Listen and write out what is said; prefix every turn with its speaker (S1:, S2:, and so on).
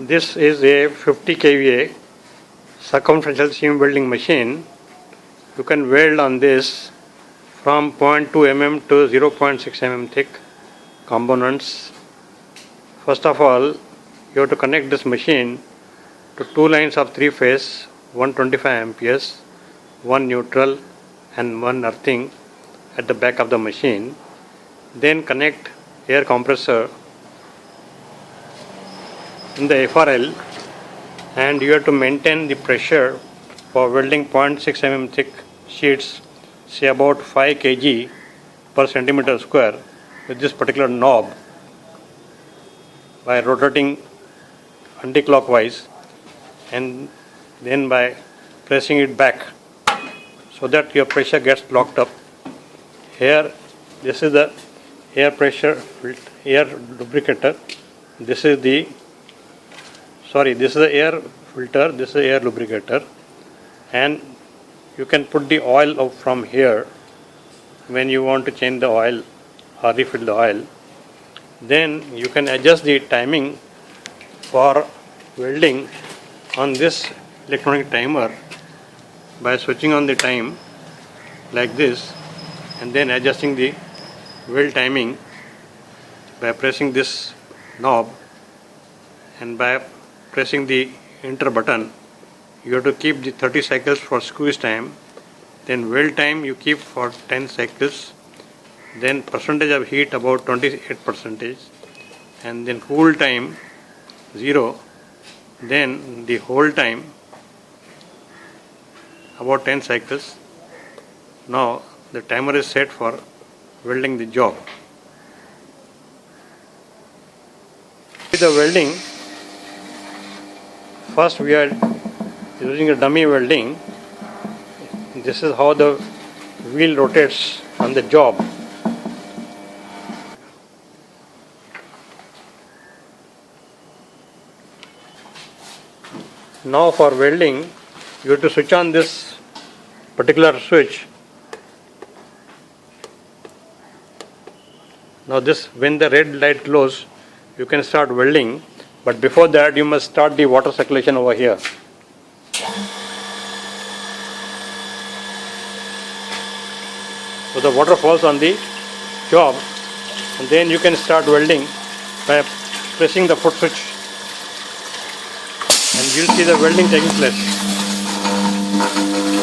S1: This is a 50 kVA circumferential seam welding machine. You can weld on this from 0.2 mm to 0.6 mm thick components. First of all, you have to connect this machine to two lines of 3-phase 125 amperes, one neutral and one earthing at the back of the machine. Then connect air compressor in the FRL, and you have to maintain the pressure for welding 0.6 mm thick sheets, say about 5 kg per centimeter square, with this particular knob by rotating anti-clockwise and then by pressing it back so that your pressure gets locked up. Here, this is the air lubricator. This is the air filter, this is the air lubricator, and you can put the oil up from here when you want to change the oil or refill the oil. Then you can adjust the timing for welding on this electronic timer by switching on the time like this and then adjusting the weld timing by pressing this knob, and by pressing the enter button you have to keep the 30 cycles for squeeze time, then weld time you keep for 10 cycles, then percentage of heat about 28%, and then cool time 0, then the hold time about 10 cycles. Now the timer is set for welding the job. With the welding, first we are using a dummy welding. This is how the wheel rotates on the job. Now for welding, you have to switch on this particular switch. Now when the red light glows, you can start welding, but before that you must start the water circulation over here. So the water falls on the job, and then you can start welding by pressing the foot switch, and you'll see the welding taking place.